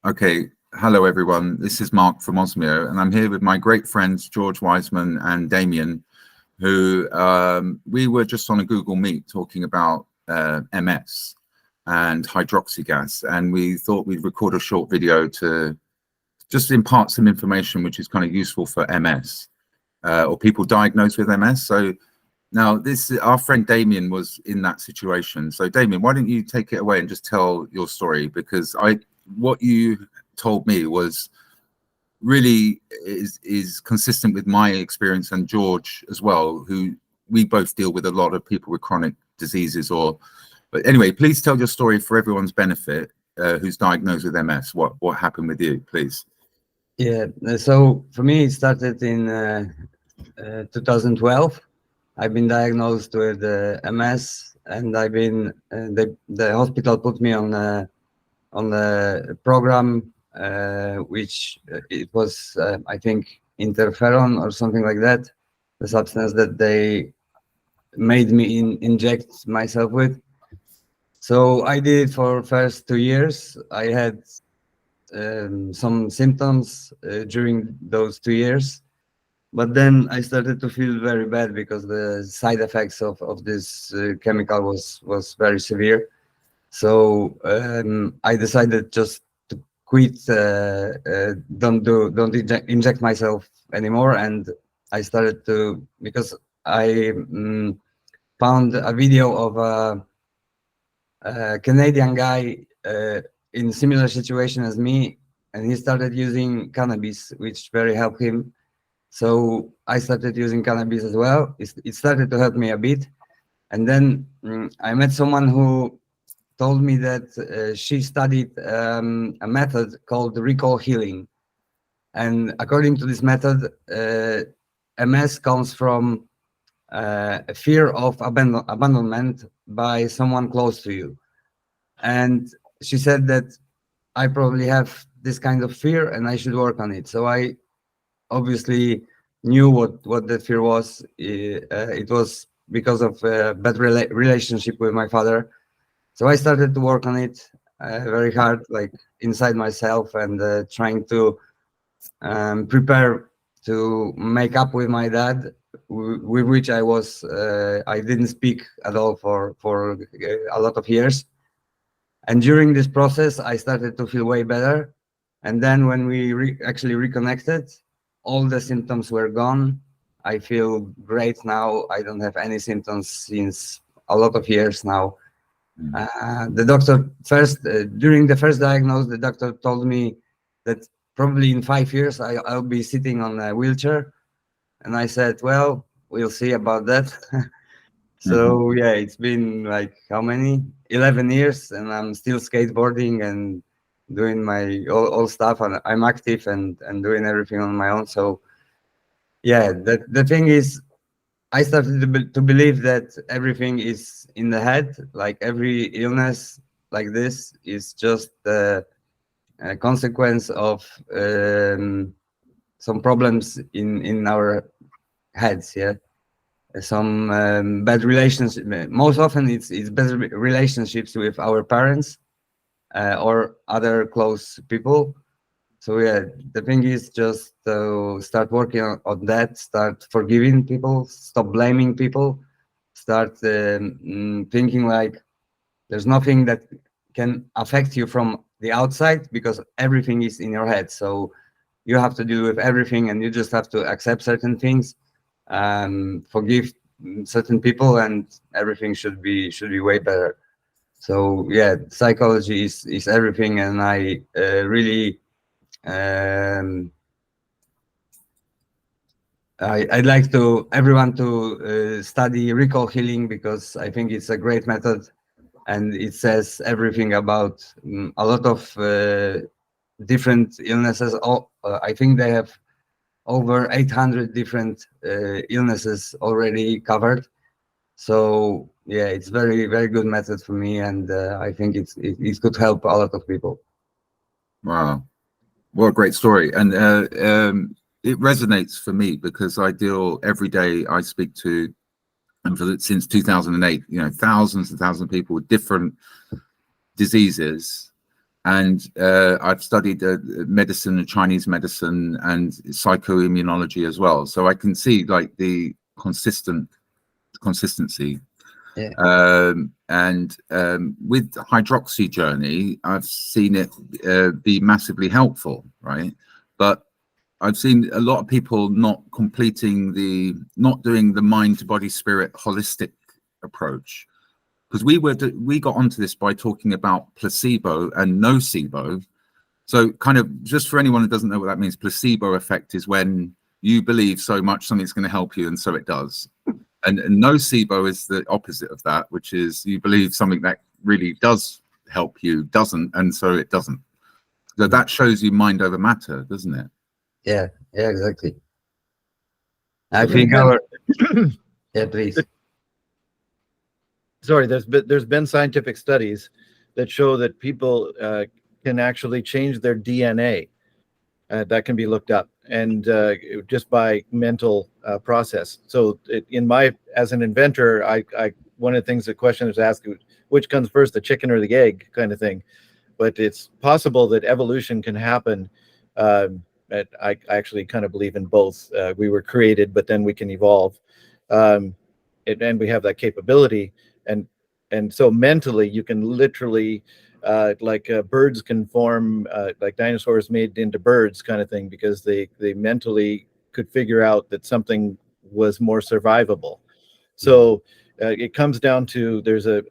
Okay, hello everyone. This is Mark from Osmio, and I'm here with my great friends George Wiseman and Damian, who we were just on a Google Meet talking about MS and hydroxy gas, and we thought we'd record a short video to just impart some information which is kind of useful for MS or people diagnosed with MS. So now our friend Damian was in that situation. So Damian, why don't you take it away and just tell your story, because what you told me was really is consistent with my experience, and George as well, who we both deal with a lot of people with chronic diseases. But anyway, please tell your story for everyone's benefit who's diagnosed with MS. What happened with you, please? Yeah, so for me it started in 2012. I've been diagnosed with MS, and I've been the hospital put me on a program which it was I think interferon or something like that, the substance that they made me inject myself with. So I did it for first 2 years. I had some symptoms during those 2 years, but then I started to feel very bad because the side effects of this chemical was very severe. So I decided just to quit, don't inject myself anymore, and I started to, because I found a video of a Canadian guy in similar situation as me, and he started using cannabis, which very helped him. So I started using cannabis as well. It started to help me a bit, and then I met someone who told me that she studied a method called recall healing, and according to this method, MS comes from a fear of abandonment by someone close to you. And she said that I probably have this kind of fear and I should work on it. So I obviously knew what that fear was. It was because of a bad relationship with my father. So I started to work on it very hard, like inside myself, and trying to prepare to make up with my dad, with which I didn't speak at all for a lot of years. And during this process, I started to feel way better. And then when we actually reconnected, all the symptoms were gone. I feel great now. I don't have any symptoms since a lot of years now. The doctor during the first diagnosis, the doctor told me that probably in 5 years I'll be sitting on a wheelchair. And I said, well, we'll see about that. So yeah, it's been like how many? 11 years, and I'm still skateboarding and doing my all stuff, and I'm active and doing everything on my own. So yeah, the thing is, I started to believe that everything is in the head. Like every illness like this is just a consequence of some problems in our heads. Yeah. Some bad relationships. Most often, it's bad relationships with our parents or other close people. So yeah, the thing is just to start working on that. Start forgiving people. Stop blaming people. Start thinking like there's nothing that can affect you from the outside, because everything is in your head. So you have to deal with everything, and you just have to accept certain things. Forgive certain people, and everything should be way better. So yeah, psychology is everything, and I really I'd like to everyone to study recall healing, because I think it's a great method, and it says everything about a lot of different illnesses. I think they have over 800 different illnesses already covered. So yeah, it's very good method for me, and I think it could help a lot of people. Wow, what a great story. And it resonates for me because I deal every day. I speak to, and since 2008, thousands and thousands of people with different diseases, And I've studied medicine and Chinese medicine and psychoimmunology as well. So I can see like the consistency. Yeah. With Hydroxy Journey, I've seen it be massively helpful, right? But I've seen a lot of people not doing the mind to body spirit holistic approach, because we got onto this by talking about placebo and nocebo. So kind of, just for anyone who doesn't know what that means, placebo effect is when you believe so much something's going to help you and so it does. And nocebo is the opposite of that, which is you believe something that really does help you doesn't, and so it doesn't. So that shows you mind over matter, doesn't it? Yeah, exactly. I think our yeah, please. Sorry, there's been scientific studies that show that people can actually change their DNA. That can be looked up, and just by mental process. So as an inventor, I one of the things the question is asked, which comes first, the chicken or the egg kind of thing. But it's possible that evolution can happen. I actually kind of believe in both. We were created, but then we can evolve, and we have that capability. And so mentally, you can literally, like birds can form, like dinosaurs made into birds kind of thing, because they mentally could figure out that something was more survivable. So it comes down to, there's a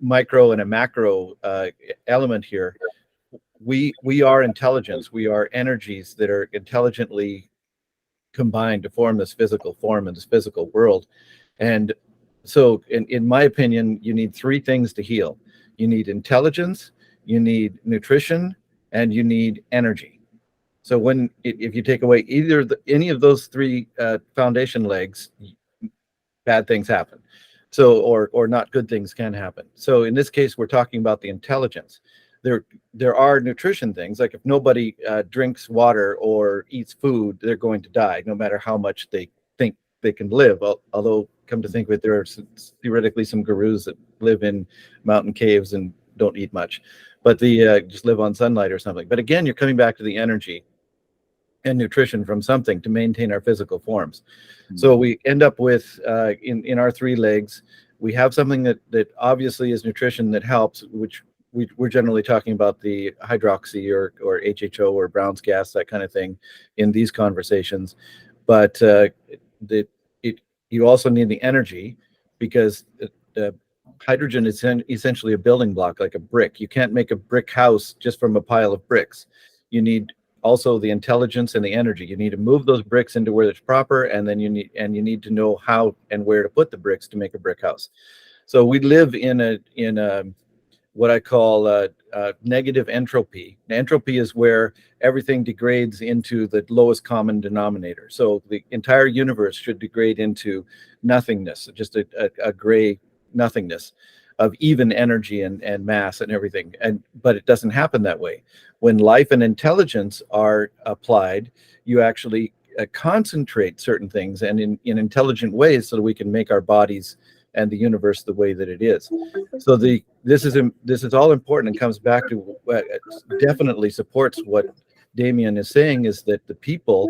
micro and a macro element here. We are intelligence. We are energies that are intelligently combined to form this physical form and this physical world. And so in my opinion, you need three things to heal. You need intelligence, you need nutrition, and you need energy. So if you take away any of those three foundation legs, bad things happen. So or not good things can happen. So in this case, we're talking about the intelligence. There are nutrition things, like if nobody drinks water or eats food, they're going to die, no matter how much they think they can live. Although, come to think of it, there are theoretically some gurus that live in mountain caves and don't eat much, but they just live on sunlight or something. But again, you're coming back to the energy and nutrition from something to maintain our physical forms. So we end up with, in our three legs, we have something that obviously is nutrition that helps, which we're generally talking about the hydroxy or HHO or Brown's gas, that kind of thing in these conversations. But you also need the energy, because hydrogen is essentially a building block, like a brick. You can't make a brick house just from a pile of bricks. You need also the intelligence and the energy. You need to move those bricks into where it's proper, and then you need to know how and where to put the bricks to make a brick house. So we live in a what I call negative entropy. Entropy is where everything degrades into the lowest common denominator. So the entire universe should degrade into nothingness, just a gray nothingness of even energy and mass and everything. But it doesn't happen that way. When life and intelligence are applied, you actually concentrate certain things and in intelligent ways, so that we can make our bodies and the universe the way that it is. So this is all important, and comes back to definitely supports what Damian is saying, is that the people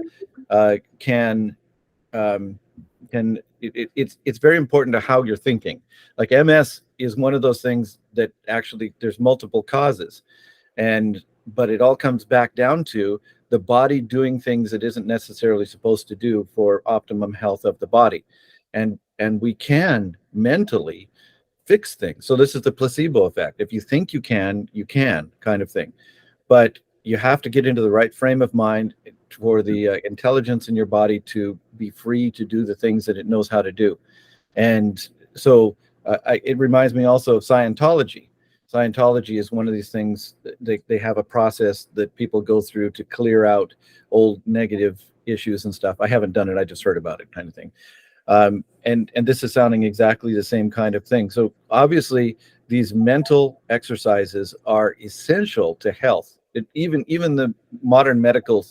it's very important to how you're thinking. Like MS is one of those things that actually there's multiple causes, but it all comes back down to the body doing things it isn't necessarily supposed to do for optimum health of the body. And we can mentally fix things. So this is the placebo effect. If you think you can kind of thing. But you have to get into the right frame of mind for the intelligence in your body to be free to do the things that it knows how to do. And so it reminds me also of Scientology. Scientology is one of these things, they have a process that people go through to clear out old negative issues and stuff. I haven't done it, I just heard about it, kind of thing. And this is sounding exactly the same kind of thing. So obviously these mental exercises are essential to health. Even the modern medical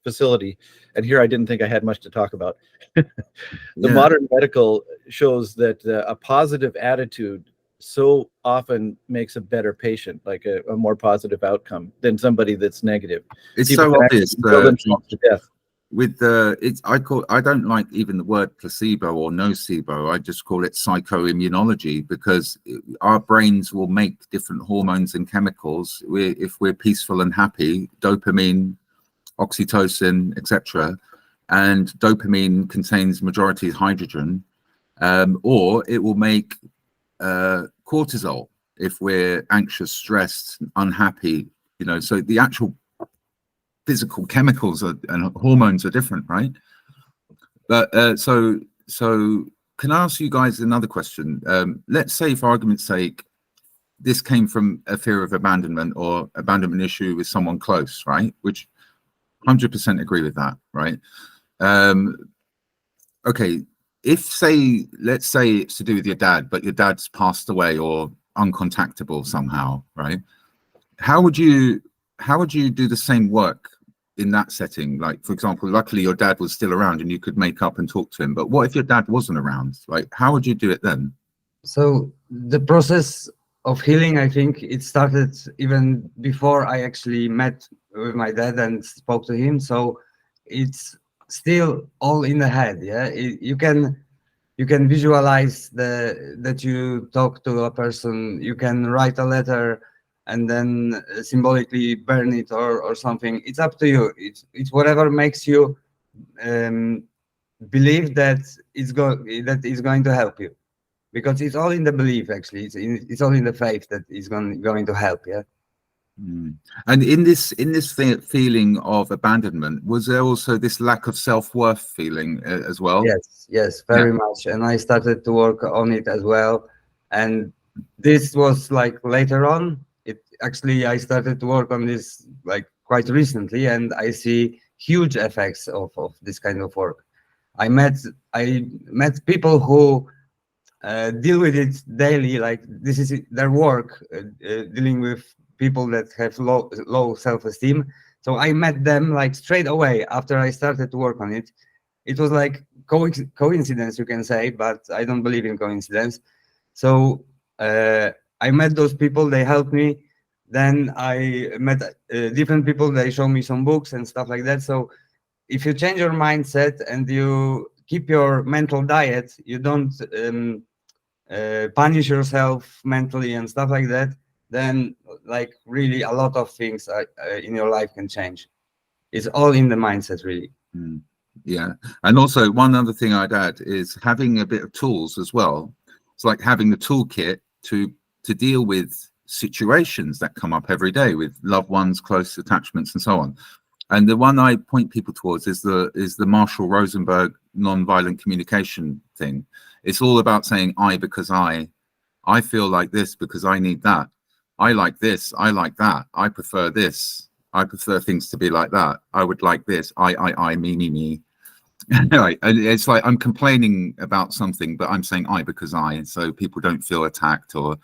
facility, and here I didn't think I had much to talk about. The modern medical shows that a positive attitude so often makes a better patient, like a more positive outcome than somebody that's negative. It's People so can obvious. actually kill themselves to death. With the I don't like even the word placebo or nocebo. I just call it psychoimmunology, because our brains will make different hormones and chemicals. If we're peaceful and happy, dopamine, oxytocin, etc., and dopamine contains majority hydrogen, or it will make cortisol if we're anxious, stressed, unhappy. So the actual physical chemicals and hormones are different, right? But so can I ask you guys another question? Let's say, for argument's sake, this came from a fear of abandonment or abandonment issue with someone close, right? Which 100% agree with that, right? Okay, let's say it's to do with your dad, but your dad's passed away or uncontactable somehow, right? How would you do the same work in that setting? Like, for example, luckily your dad was still around and you could make up and talk to him, but what if your dad wasn't around? Like, how would you do it then? So the process of healing, I think it started even before I actually met with my dad and spoke to him. So it's still all in the head. Yeah, you can visualize that you talk to a person. You can write a letter and then symbolically burn it or something. It's up to you. It's whatever makes you believe that it's going to help you, because it's all in the belief. Actually, it's all in the faith that is going to help. Yeah. And in this feeling of abandonment, was there also this lack of self-worth feeling as well? Yes, very much. And I started to work on it as well. And this was like later on. I started to work on this like quite recently, and I see huge effects of this kind of work. I met people who deal with it daily. Like, this is their work, dealing with people that have low self-esteem. So I met them like straight away after I started to work on it. It was like coincidence, you can say, but I don't believe in coincidence. So I met those people, they helped me. Then I met different people, they show me some books and stuff like that. So if you change your mindset and you keep your mental diet, you don't punish yourself mentally and stuff like that, then like really a lot of things in your life can change. It's all in the mindset, really. Yeah. And also one other thing I'd add is having a bit of tools as well. It's like having the toolkit to deal with situations that come up every day with loved ones, close attachments, and so on. And the one I point people towards is the Marshall Rosenberg nonviolent communication thing. It's all about saying I because I feel like this because I need that. I like this, I like that. I prefer this. I prefer things to be like that. I would like this. I, me. Right. And it's like I'm complaining about something, but I'm saying I because I, so people don't feel attacked, or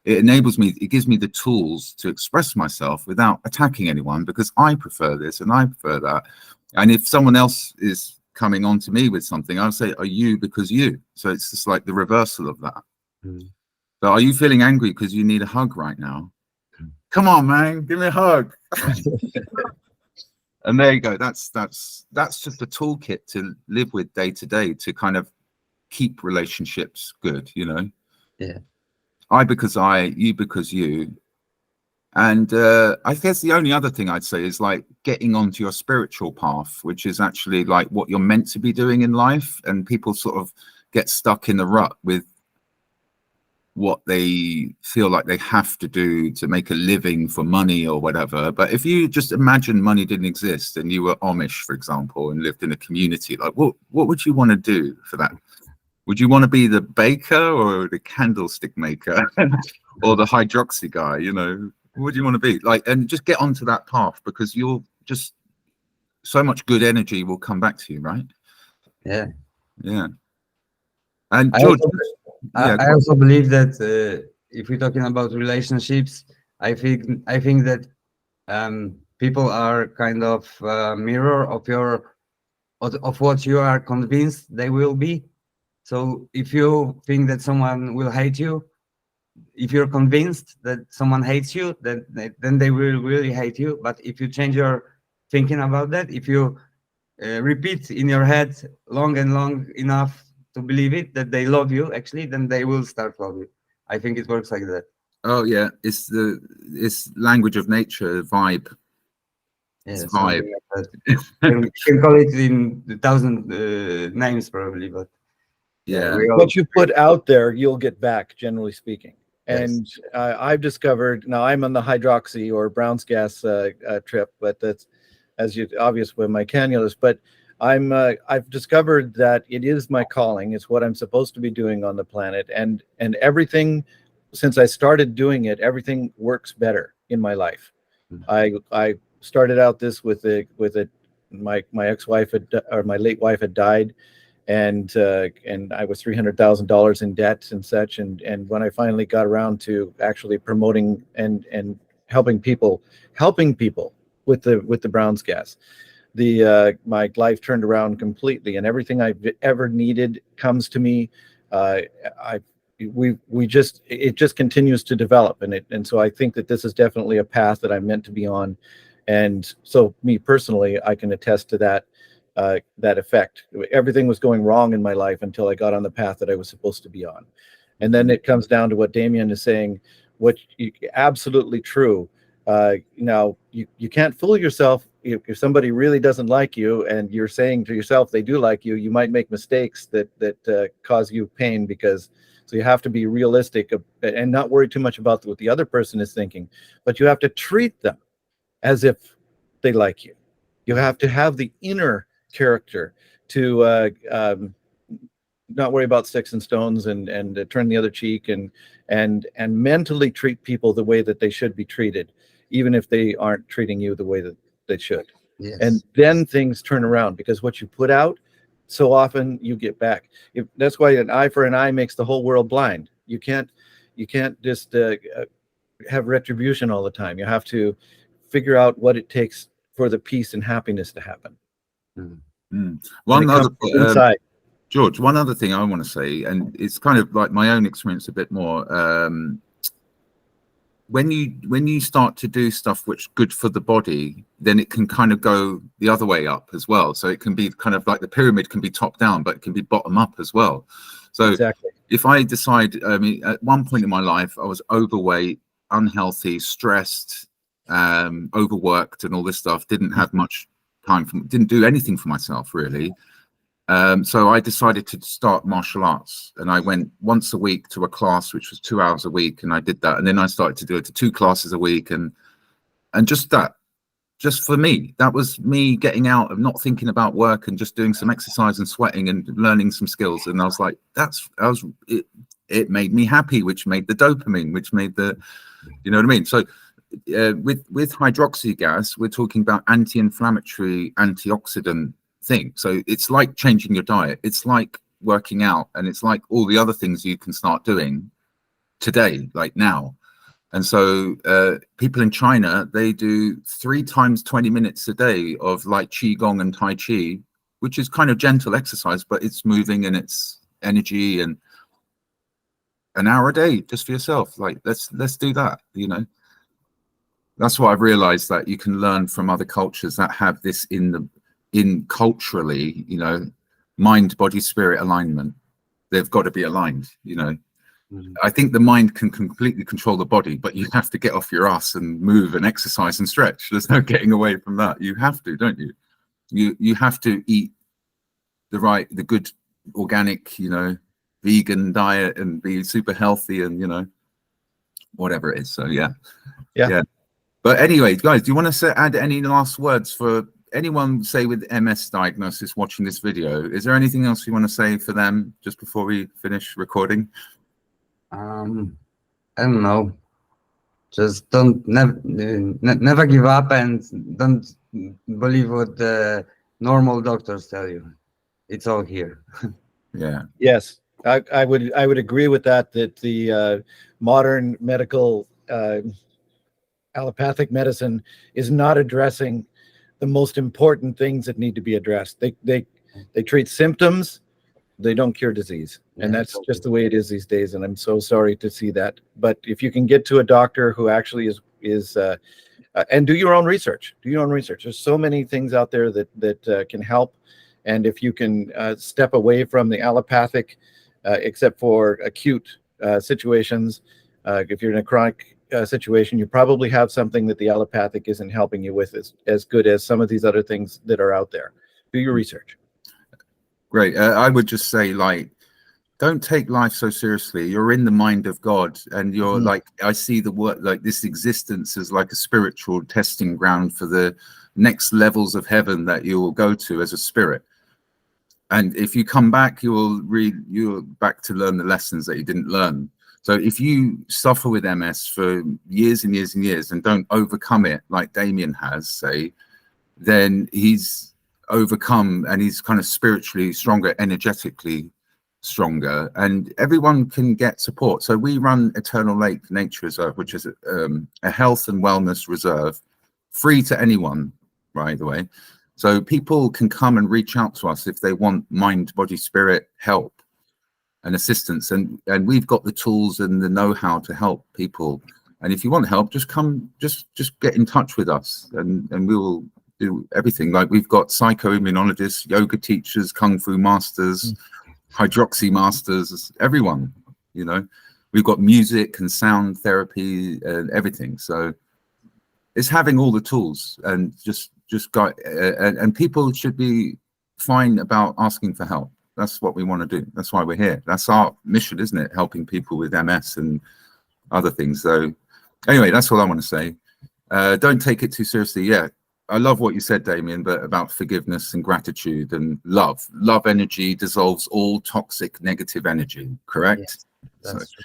it enables me, it gives me the tools to express myself without attacking anyone, because I prefer this and I prefer that. And if someone else is coming on to me with something, I'll say, are you because you? So it's just like the reversal of that. So are you feeling angry because you need a hug right now? Come on, man, give me a hug. And there you go. That's just a toolkit to live with day to day, to kind of keep relationships good, you know? Yeah. I because I, you because you. And I guess the only other thing I'd say is like getting onto your spiritual path, which is actually like what you're meant to be doing in life. And people sort of get stuck in the rut with what they feel like they have to do to make a living for money or whatever. But if you just imagine money didn't exist and you were Amish, for example, and lived in a community, like what would you want to do for that? Would you want to be the baker or the candlestick maker or the hydroxy guy? You know, what do you want to be like? And just get onto that path, because you'll just, so much good energy will come back to you, right? Yeah. And George, I also believe that if we're talking about relationships, I think that people are kind of a mirror of what you are convinced they will be. So if you think that someone will hate you, if you're convinced that someone hates you, then they will really hate you. But if you change your thinking about that, if you repeat in your head long and long enough to believe it, that they love you, actually, then they will start love you. I think it works like that. Oh yeah, it's language of nature, vibe. Yeah, It's something vibe. like that. You can call it in 1,000 names probably, but Yeah. we all, What you put out there, you'll get back, generally speaking. Yes. And I've discovered, now I'm on the hydroxy or Brown's gas trip, but that's as you obvious with my cannulas. But I've discovered that it is my calling. It's what I'm supposed to be doing on the planet, and everything since I started doing it, everything works better in my life. I started out this with my ex-wife or my late wife had died, and I was $300,000 in debt and such. And when I finally got around to actually promoting and helping people with the Brown's gas, my life turned around completely, and everything I've ever needed comes to me. It just continues to develop, and so I think that this is definitely a path that I'm meant to be on. And so me personally, I can attest to that effect. Everything was going wrong in my life until I got on the path that I was supposed to be on. And then it comes down to what Damian is saying, absolutely true. Now you can't fool yourself. If somebody really doesn't like you and you're saying to yourself they do like you, you might make mistakes that cause you pain, so you have to be realistic and not worry too much about what the other person is thinking, but you have to treat them as if they like you. You have to have the inner character to not worry about sticks and stones and turn the other cheek and mentally treat people the way that they should be treated, even if they aren't treating you the way that they should. yes. And then things turn around, because what you put out, so often you get back. That's why an eye for an eye makes the whole world blind. You can't just have retribution all the time. You have to figure out what it takes for the peace and happiness to happen. One other inside. George, one other thing I want to say, and it's kind of like my own experience a bit more. When you start to do stuff which good for the body, then it can kind of go the other way up as well. So it can be kind of like the pyramid can be top down, but it can be bottom up as well. So exactly. If I decide, I mean, at one point in my life, I was overweight, unhealthy, stressed, overworked, and all this stuff. Didn't have much time didn't do anything for myself really. So I decided to start martial arts, and I went once a week to a class, which was 2 hours a week, and I did that. And then I started to do it to 2 classes a week, and just for me, that was me getting out of not thinking about work and just doing some exercise and sweating and learning some skills. And I was like, it made me happy, which made the dopamine, which made the, you know what I mean? So with hydroxy gas, we're talking about anti-inflammatory, antioxidant thing. So it's like changing your diet, it's like working out, and it's like all the other things you can start doing today, like now. And so people in China, they do 3 times 20 minutes a day of like qigong and tai chi, which is kind of gentle exercise, but it's moving and it's energy, and an hour a day just for yourself. Like let's do that, you know. That's what I've realized, that you can learn from other cultures that have this in culturally, you know, mind, body, spirit alignment. They've got to be aligned, you know. I think the mind can completely control the body, but you have to get off your ass and move and exercise and stretch. There's no getting away from that. You have to, don't you? You have to eat the good organic, you know, vegan diet and be super healthy and, you know, whatever it is. So yeah. But anyway, guys, do you want to add any last words for anyone, say, with MS diagnosis watching this video? Is there anything else you want to say for them just before we finish recording? I don't know. Just never give up, and don't believe what the normal doctors tell you. It's all here. Yeah. Yes, I would agree with that. That the modern medical allopathic medicine is not addressing the most important things that need to be addressed. They treat symptoms, they don't cure disease. And Yeah, that's just the way it is these days. And I'm so sorry to see that. But if you can get to a doctor who actually is and do your own research, There's so many things out there that can help. And if you can step away from the allopathic, except for acute situations, if you're in a chronic situation, you probably have something that the allopathic isn't helping you with as good as some of these other things that are out there. Do your research. Great. I would just say, like, don't take life so seriously. You're in the mind of God, and you're like, I see the work, like this existence as like a spiritual testing ground for the next levels of heaven that you will go to as a spirit. And if you come back, you're back to learn the lessons that you didn't learn. So if you suffer with MS for years and years and years and don't overcome it, like Damian has, say, then he's overcome and he's kind of spiritually stronger, energetically stronger, and everyone can get support. So we run Eternal Lake Nature Reserve, which is a health and wellness reserve, free to anyone, by the way. So people can come and reach out to us if they want mind, body, spirit help and assistance, and we've got the tools and the know-how to help people. And if you want help, just come, just get in touch with us, and we will do everything. Like, we've got psychoimmunologists, yoga teachers, kung fu masters, hydroxy masters, everyone, you know. We've got music and sound therapy and everything. So it's having all the tools, and just go, and people should be fine about asking for help. That's what we want to do. That's why we're here. That's our mission, isn't it? Helping people with MS and other things. So anyway, that's all I want to say. Don't take it too seriously. Yeah, I love what you said, Damian, but about forgiveness and gratitude and love. Love energy dissolves all toxic negative energy, correct? Yes, So, that's true.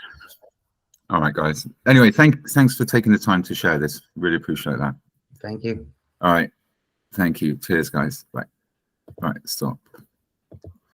all right, guys. Anyway, thanks for taking the time to share this. Really appreciate that. Thank you. All right. Thank you. Cheers, guys. Bye. All right, stop.